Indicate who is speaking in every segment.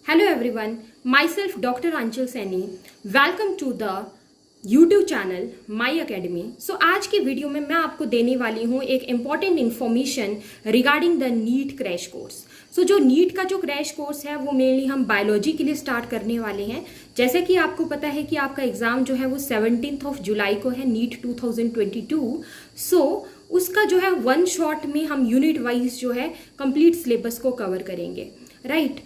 Speaker 1: Hello everyone, myself Dr. Anchal Saini. Welcome to the YouTube channel my academy. आज की video में मैं आपको देने वाली हूँ एक important information regarding the NEET crash course. जो नीट का जो क्रैश कोर्स है वो मेनली हम बायोलॉजी के लिए स्टार्ट करने वाले हैं। जैसे कि आपको पता है कि आपका एग्जाम जो है वो 17 जुलाई को है, नीट 2022। उसका जो है वन शॉट में हम यूनिट वाइज जो है कंप्लीट सिलेबस को कवर करेंगे, राइट।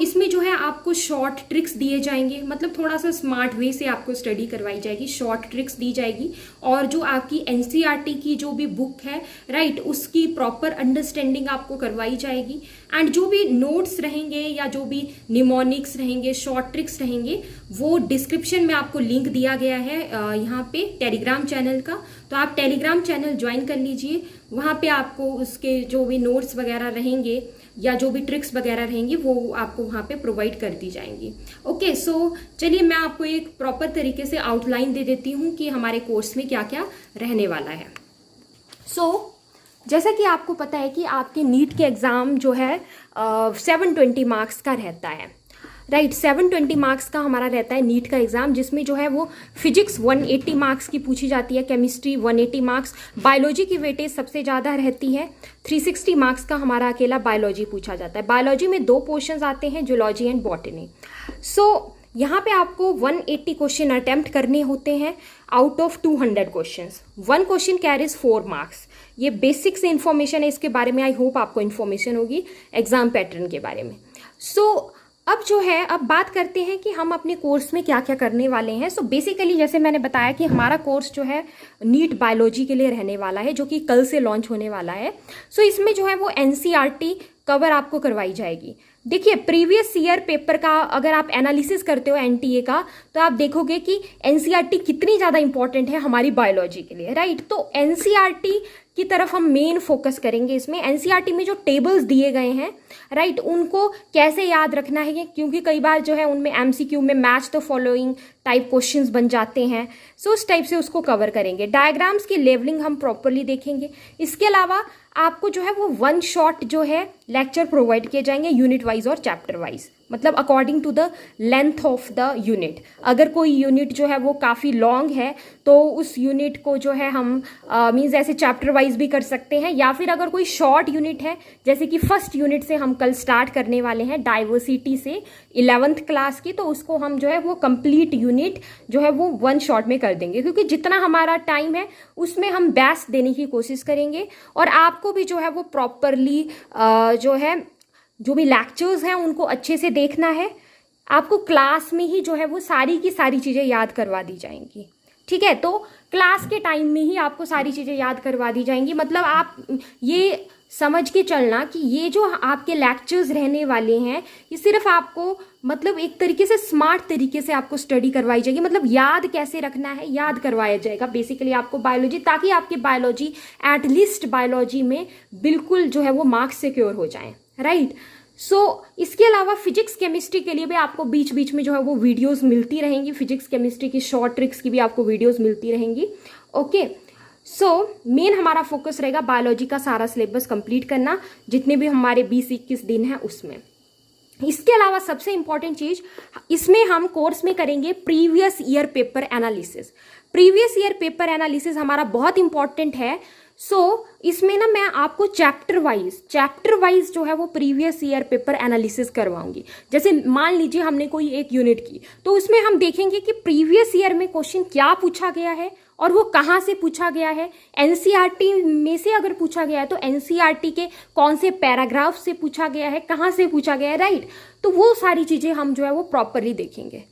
Speaker 1: इसमें जो है आपको शॉर्ट ट्रिक्स दिए जाएंगे, मतलब थोड़ा सा स्मार्ट वे से आपको स्टडी करवाई जाएगी, शॉर्ट ट्रिक्स दी जाएगी। और जो आपकी एनसीईआरटी की जो भी बुक है, राइट, उसकी प्रॉपर अंडरस्टैंडिंग आपको करवाई जाएगी। एंड जो भी नोट्स रहेंगे या जो भी निमोनिक्स रहेंगे, शॉर्ट ट्रिक्स रहेंगे, वो डिस्क्रिप्शन में आपको लिंक दिया गया है यहाँ पे टेलीग्राम चैनल का। तो आप टेलीग्राम चैनल ज्वाइन कर लीजिए, वहाँ पे आपको उसके जो भी नोट्स वगैरह रहेंगे या जो भी ट्रिक्स वगैरह रहेंगी वो आपको वहाँ पे प्रोवाइड कर दी जाएंगी। ओके, चलिए मैं आपको एक प्रॉपर तरीके से आउटलाइन दे देती हूँ कि हमारे कोर्स में क्या क्या रहने वाला है। जैसा कि आपको पता है कि आपके नीट के एग्ज़ाम जो है 720 मार्क्स का रहता है, राइट। 720 मार्क्स का हमारा रहता है नीट का एग्जाम, जिसमें जो है वो फिजिक्स 180 मार्क्स की पूछी जाती है, केमिस्ट्री 180 मार्क्स, बायोलॉजी की वेटेज सबसे ज़्यादा रहती है। 360 मार्क्स का हमारा अकेला बायोलॉजी पूछा जाता है। बायोलॉजी में 2 पोर्शंस आते हैं, जूलॉजी एंड बॉटनी। यहाँ पे आपको 180 क्वेश्चन अटेम्प्ट करने होते हैं out of 200 questions. 1 question carries 4 marks. ये बेसिक से इन्फॉर्मेशन है, इसके बारे में आई होप आपको इन्फॉर्मेशन होगी एग्जाम पैटर्न के बारे में। अब जो है, अब बात करते हैं कि हम अपने कोर्स में क्या क्या करने वाले हैं। बेसिकली जैसे मैंने बताया कि हमारा कोर्स जो है नीट बायोलॉजी के लिए रहने वाला है, जो कि कल से लॉन्च होने वाला है। इसमें जो है वो एनसीईआरटी कवर आपको करवाई जाएगी। देखिए, प्रीवियस ईयर पेपर का अगर आप एनालिसिस करते हो एनटीए का, तो आप देखोगे कि एनसीईआरटी कितनी ज़्यादा इंपॉर्टेंट है हमारी बायोलॉजी के लिए, राइट। तो एनसीईआरटी की तरफ हम मेन फोकस करेंगे। इसमें एनसीईआरटी में जो टेबल्स दिए गए हैं, राइट, उनको कैसे याद रखना है, क्योंकि कई बार जो है उनमें एमसीक्यू में match the following type questions बन जाते हैं। उस टाइप से उसको कवर करेंगे। डायग्राम्स की लेवलिंग हम प्रॉपरली देखेंगे। इसके अलावा आपको जो है वो 1 शॉट जो है लेक्चर प्रोवाइड किए जाएंगे यूनिट वाइज और चैप्टर वाइज, मतलब according to the length of the unit. अगर कोई यूनिट जो है वो काफ़ी लॉन्ग है तो उस यूनिट को जो है हम मीन्स ऐसे चैप्टर वाइज भी कर सकते हैं, या फिर अगर कोई शॉर्ट यूनिट है, जैसे कि फर्स्ट यूनिट से हम कल स्टार्ट करने वाले हैं डाइवर्सिटी से 11th क्लास की, तो उसको हम जो है वो कंप्लीट यूनिट जो है वो 1 शॉट में कर देंगे, क्योंकि जितना हमारा टाइम है उसमें हम बेस्ट देने की कोशिश करेंगे। और आपको भी जो है वो प्रॉपरली जो है जो भी लेक्चर्स हैं उनको अच्छे से देखना है। आपको क्लास में ही जो है वो सारी की सारी चीज़ें याद करवा दी जाएंगी, ठीक है। तो क्लास के टाइम में ही आपको सारी चीज़ें याद करवा दी जाएंगी। मतलब आप ये समझ के चलना कि ये जो आपके लेक्चर्स रहने वाले हैं, ये सिर्फ आपको मतलब एक तरीके से स्मार्ट तरीके से आपको स्टडी करवाई जाएगी। मतलब याद कैसे रखना है, याद करवाया जाएगा बेसिकली आपको बायोलॉजी, ताकि आपकी बायोलॉजी एटलीस्ट बायोलॉजी में बिल्कुल जो है वो मार्क्स सिक्योर हो जाएं, राइट। इसके अलावा फिजिक्स केमिस्ट्री के लिए भी आपको बीच बीच में जो है वो वीडियोस मिलती रहेंगी। फिजिक्स केमिस्ट्री की शॉर्ट ट्रिक्स की भी आपको वीडियोस मिलती रहेंगी। ओके, मेन हमारा फोकस रहेगा बायोलॉजी का सारा सिलेबस कंप्लीट करना, जितने भी हमारे 20-21 दिन हैं उसमें। इसके अलावा सबसे इंपॉर्टेंट चीज, इसमें हम कोर्स में करेंगे previous year paper analysis. Previous year paper analysis हमारा बहुत इंपॉर्टेंट है। इसमें ना मैं आपको चैप्टर वाइज जो है वो प्रीवियस ईयर पेपर एनालिसिस करवाऊंगी। जैसे मान लीजिए हमने कोई एक यूनिट की, तो उसमें हम देखेंगे कि प्रीवियस ईयर में क्वेश्चन क्या पूछा गया है और वो कहाँ से पूछा गया है। एनसीईआरटी में से अगर पूछा गया है तो एनसीईआरटी के कौन से पैराग्राफ से पूछा गया है, कहाँ से पूछा गया है, राइट। तो वो सारी चीज़ें हम जो है वो प्रॉपरली देखेंगे।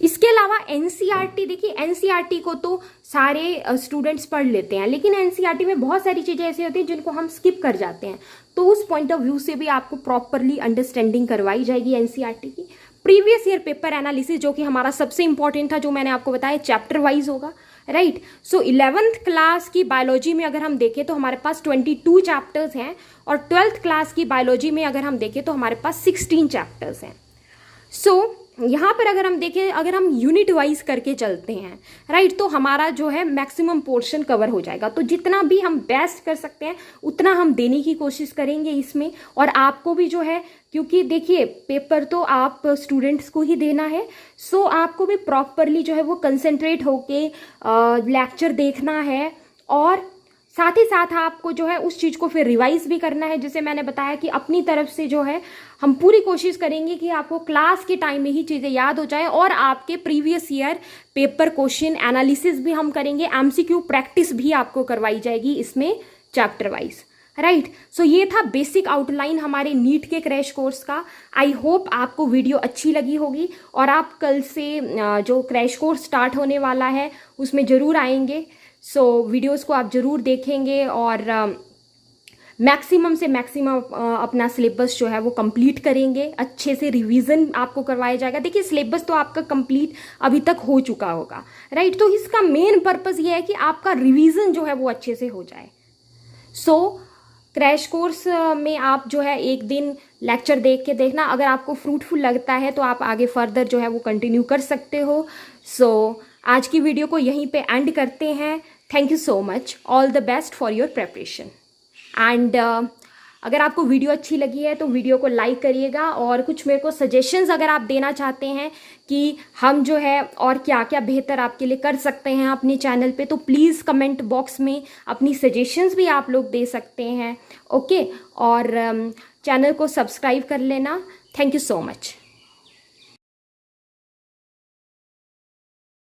Speaker 1: इसके अलावा एनसीईआरटी, देखिए एनसीईआरटी को तो सारे स्टूडेंट्स पढ़ लेते हैं, लेकिन एनसीईआरटी में बहुत सारी चीज़ें ऐसी होती हैं जिनको हम स्किप कर जाते हैं। तो उस पॉइंट ऑफ व्यू से भी आपको प्रॉपरली अंडरस्टैंडिंग करवाई जाएगी एनसीईआरटी की। प्रीवियस ईयर पेपर एनालिसिस जो कि हमारा सबसे इंपॉर्टेंट था, जो मैंने आपको बताया, चैप्टर वाइज होगा, राइट। 11th क्लास की बायोलॉजी में अगर हम देखें तो हमारे पास 22 चैप्टर्स हैं, और 12th क्लास की बायोलॉजी में अगर हम देखें तो हमारे पास 16 चैप्टर्स हैं। यहाँ पर अगर हम देखें, अगर हम यूनिट वाइज करके चलते हैं राइट, तो हमारा जो है मैक्सिमम पोर्शन कवर हो जाएगा। तो जितना भी हम बेस्ट कर सकते हैं उतना हम देने की कोशिश करेंगे इसमें। और आपको भी जो है, क्योंकि देखिए पेपर तो आप स्टूडेंट्स को ही देना है, सो आपको भी प्रॉपरली जो है वो कंसंट्रेट होके लेक्चर देखना है, और साथ ही साथ आपको जो है उस चीज़ को फिर रिवाइज भी करना है। जैसे मैंने बताया कि अपनी तरफ से जो है हम पूरी कोशिश करेंगे कि आपको क्लास के टाइम में ही चीज़ें याद हो जाए, और आपके previous year paper question analysis भी हम करेंगे, एमसीक्यू प्रैक्टिस भी आपको करवाई जाएगी इसमें चैप्टर वाइज, राइट। सो ये था बेसिक आउटलाइन हमारे नीट के क्रैश कोर्स का। आई होप आपको वीडियो अच्छी लगी होगी, और आप कल से जो क्रैश कोर्स स्टार्ट होने वाला है उसमें ज़रूर आएंगे। सो वीडियोस को आप ज़रूर देखेंगे, और मैक्सिमम से मैक्सिमम अपना सिलेबस जो है वो कंप्लीट करेंगे। अच्छे से रिवीजन आपको करवाया जाएगा। देखिए सिलेबस तो आपका कंप्लीट अभी तक हो चुका होगा, राइट। तो इसका मेन पर्पस ये है कि आपका रिवीजन जो है वो अच्छे से हो जाए। सो क्रैश कोर्स में आप जो है एक दिन लेक्चर देख के देखना, अगर आपको फ्रूटफुल लगता है तो आप आगे फर्दर जो है वो कंटिन्यू कर सकते हो। सो आज की वीडियो को यहीं पे एंड करते हैं। Thank you so much, all the best for your preparation. And अगर आपको वीडियो अच्छी लगी है तो वीडियो को लाइक करिएगा, और कुछ मेरे को सजेशंस अगर आप देना चाहते हैं कि हम जो है और क्या क्या बेहतर आपके लिए कर सकते हैं अपने चैनल पे, तो प्लीज़ कमेंट बॉक्स में अपनी सजेशंस भी आप लोग दे सकते हैं, ओके। और चैनल को सब्सक्राइब कर लेना। Thank you so much.